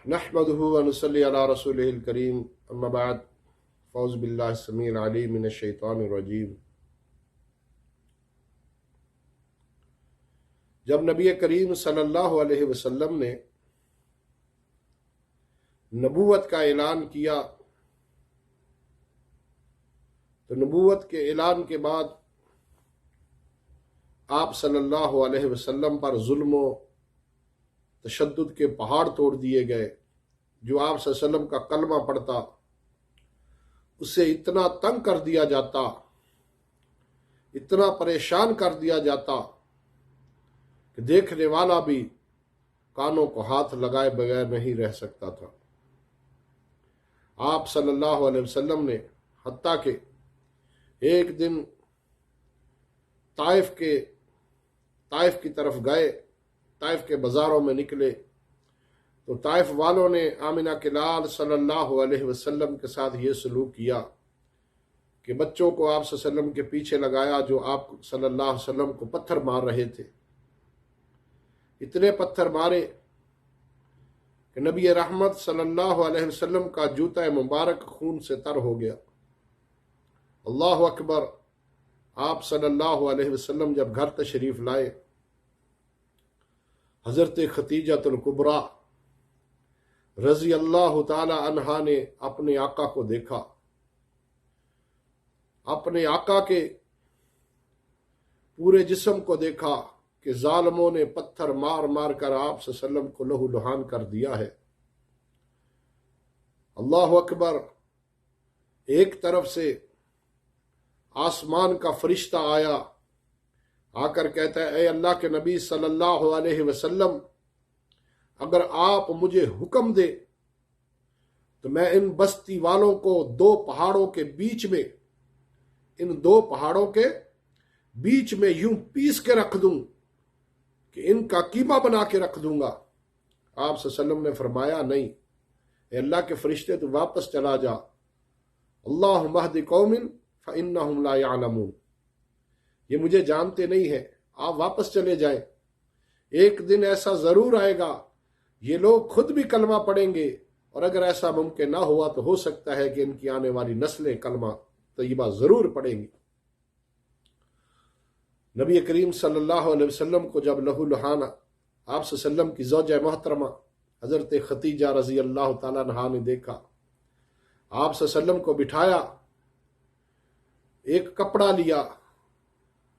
نحمده ونصلي على رسوله الكريم اما بعد فاعوذ بالله السميع العليم من الشیطان الرجیم۔ جب نبی کریم صلی اللہ علیہ وسلم نے نبوت کا اعلان کیا تو نبوت کے اعلان کے بعد آپ صلی اللہ علیہ وسلم پر ظلم و تشدد کے پہاڑ توڑ دیے گئے۔ جو آپ صلی اللہ علیہ وسلم کا کلمہ پڑھتا اسے اتنا تنگ کر دیا جاتا، اتنا پریشان کر دیا جاتا کہ دیکھنے والا بھی کانوں کو ہاتھ لگائے بغیر نہیں رہ سکتا تھا۔ آپ صلی اللہ علیہ وسلم نے حتیٰ کہ ایک دن طائف کی طرف گئے، طائف کے بازاروں میں نکلے تو طائف والوں نے آمنہ کے لال صلی اللہ علیہ وسلم کے ساتھ یہ سلوک کیا کہ بچوں کو آپ صلی اللہ علیہ وسلم کے پیچھے لگایا جو آپ صلی اللہ علیہ وسلم کو پتھر مار رہے تھے۔ اتنے پتھر مارے کہ نبی رحمت صلی اللہ علیہ وسلم کا جوتا مبارک خون سے تر ہو گیا۔ اللہ اکبر۔ آپ صلی اللہ علیہ وسلم جب گھر تشریف لائے، حضرت خدیجہ الکبریٰ رضی اللہ تعالی عنہا نے اپنے آقا کو دیکھا، اپنے آقا کے پورے جسم کو دیکھا کہ ظالموں نے پتھر مار مار کر آپ صلی اللہ علیہ وسلم کو لہو لہان کر دیا ہے۔ اللہ اکبر۔ ایک طرف سے آسمان کا فرشتہ آیا، آ کر کہتا ہے اے اللہ کے نبی صلی اللہ علیہ وسلم، اگر آپ مجھے حکم دے تو میں ان بستی والوں کو دو پہاڑوں کے بیچ میں یوں پیس کے رکھ دوں کہ ان کا قیمہ بنا کے رکھ دوں گا۔ آپ صلی اللہ علیہ وسلم نے فرمایا نہیں، اے اللہ کے فرشتے تو واپس چلا جا، اللہم اہد قوم فإنہم لا یعلمون، یہ مجھے جانتے نہیں ہیں، آپ واپس چلے جائیں۔ ایک دن ایسا ضرور آئے گا یہ لوگ خود بھی کلمہ پڑھیں گے، اور اگر ایسا ممکن نہ ہوا تو ہو سکتا ہے کہ ان کی آنے والی نسلیں کلمہ طیبہ ضرور پڑھیں گی۔ نبی کریم صلی اللہ علیہ وسلم کو جب لہو لہانا آپ صلی اللہ علیہ وسلم کی زوجہ محترمہ حضرت خدیجہ رضی اللہ تعالیٰ عنہا نے دیکھا، آپ صلی اللہ علیہ وسلم کو بٹھایا، ایک کپڑا لیا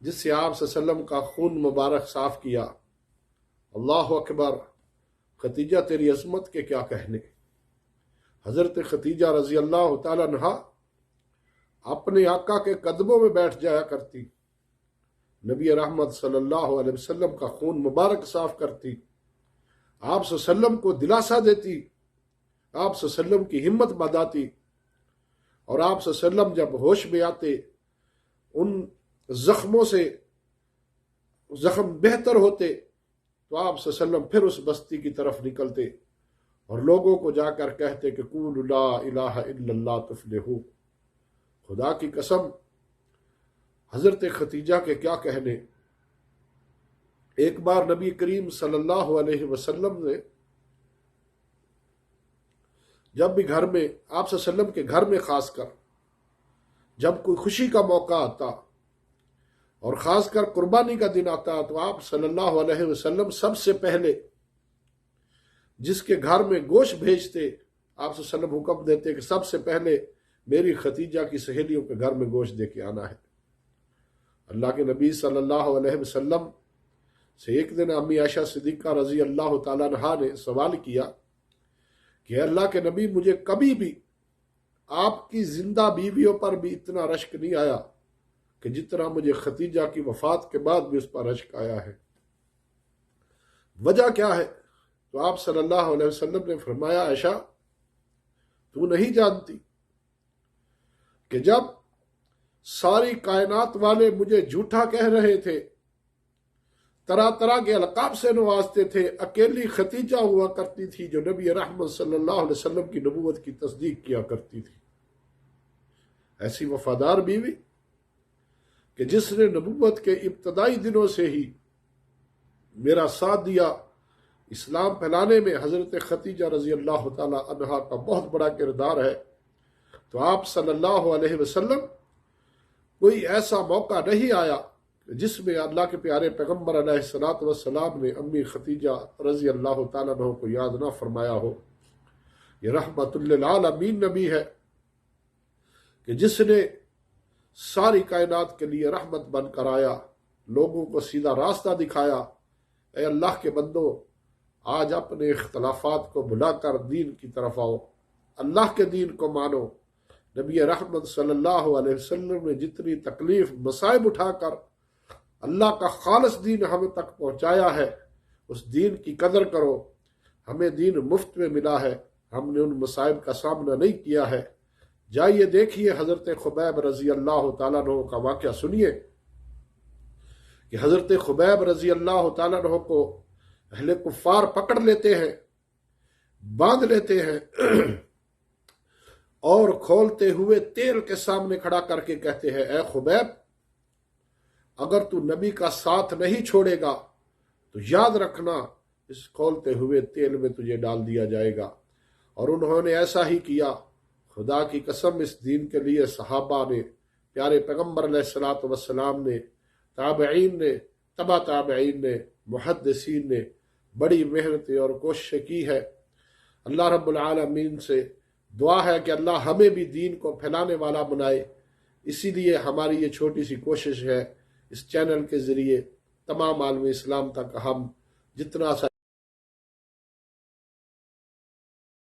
جس سے آپ صلی اللہ علیہ وسلم کا خون مبارک صاف کیا۔ اللہ اکبر۔ خدیجہ تیری عظمت کے کیا کہنے۔ حضرت خدیجہ رضی اللہ تعالیٰ عنہا اپنے آقا کے قدموں میں بیٹھ جایا کرتی، نبی رحمت صلی اللہ علیہ وسلم کا خون مبارک صاف کرتی، آپ صلی اللہ علیہ وسلم کو دلاسا دیتی، آپ صلی اللہ علیہ وسلم کی ہمت بڑھاتی، اور آپ صلی اللہ علیہ وسلم جب ہوش میں آتے ان زخموں سے زخم بہتر ہوتے تو آپ صلی اللہ علیہ وسلم پھر اس بستی کی طرف نکلتے اور لوگوں کو جا کر کہتے کہ قولوا لا الہ الا اللہ تفلحوا۔ خدا کی قسم، حضرت خدیجہ کے کیا کہنے۔ ایک بار نبی کریم صلی اللہ علیہ وسلم نے جب بھی گھر میں آپ صلی اللہ علیہ وسلم کے گھر میں خاص کر جب کوئی خوشی کا موقع آتا اور خاص کر قربانی کا دن آتا تو آپ صلی اللہ علیہ وسلم سب سے پہلے جس کے گھر میں گوشت بھیجتے، آپ صلی اللہ علیہ وسلم حکم دیتے کہ سب سے پہلے میری خدیجہ کی سہیلیوں کے گھر میں گوشت دے کے آنا ہے۔ اللہ کے نبی صلی اللہ علیہ وسلم سے ایک دن امی عائشہ صدیقہ رضی اللہ تعالیٰ عنہا نے سوال کیا کہ اللہ کے نبی، مجھے کبھی بھی آپ کی زندہ بیویوں پر بھی اتنا رشک نہیں آیا کہ جتنا مجھے خدیجہ کی وفات کے بعد بھی اس پر رشک آیا ہے، وجہ کیا ہے؟ تو آپ صلی اللہ علیہ وسلم نے فرمایا عائشہ، تو نہیں جانتی کہ جب ساری کائنات والے مجھے جھوٹا کہہ رہے تھے، طرح طرح کے القاب سے نوازتے تھے، اکیلی خدیجہ ہوا کرتی تھی جو نبی رحمت صلی اللہ علیہ وسلم کی نبوت کی تصدیق کیا کرتی تھی۔ ایسی وفادار بیوی کہ جس نے نبوت کے ابتدائی دنوں سے ہی میرا ساتھ دیا، اسلام پھیلانے میں حضرت خدیجہ رضی اللہ تعالی عنہا کا بہت بڑا کردار ہے۔ تو آپ صلی اللہ علیہ وسلم کوئی ایسا موقع نہیں آیا جس میں اللہ کے پیارے پیغمبر علیہ الصلوۃ والسلام نے امی خدیجہ رضی اللہ تعالیٰ عنہ کو یاد نہ فرمایا ہو۔ یہ رحمت للعالمین نبی ہے کہ جس نے ساری کائنات کے لیے رحمت بن کر آیا، لوگوں کو سیدھا راستہ دکھایا۔ اے اللہ کے بندو، آج اپنے اختلافات کو بھلا کر دین کی طرف آؤ، اللہ کے دین کو مانو۔ نبی رحمت صلی اللہ علیہ وسلم نے جتنی تکلیف مصائب اٹھا کر اللہ کا خالص دین ہمیں تک پہنچایا ہے، اس دین کی قدر کرو۔ ہمیں دین مفت میں ملا ہے، ہم نے ان مصائب کا سامنا نہیں کیا ہے۔ جائیے دیکھیے حضرت خبیب رضی اللہ تعالیٰ عنہ کا واقعہ سنیے کہ حضرت خبیب رضی اللہ تعالیٰ عنہ کو اہل کفار پکڑ لیتے ہیں، باندھ لیتے ہیں اور کھولتے ہوئے تیل کے سامنے کھڑا کر کے کہتے ہیں، اے خبیب، اگر تو نبی کا ساتھ نہیں چھوڑے گا تو یاد رکھنا اس کھولتے ہوئے تیل میں تجھے ڈال دیا جائے گا۔ اور انہوں نے ایسا ہی کیا۔ خدا کی قسم، اس دین کے لیے صحابہ نے، پیارے پیغمبر علیہ الصلوۃ والسلام نے، تابعین نے، تبع تابعین نے، محدثین نے بڑی محنت اور کوشش کی ہے۔ اللہ رب العالمین سے دعا ہے کہ اللہ ہمیں بھی دین کو پھیلانے والا بنائے۔ اسی لیے ہماری یہ چھوٹی سی کوشش ہے، اس چینل کے ذریعے تمام عالم اسلام تک ہم جتنا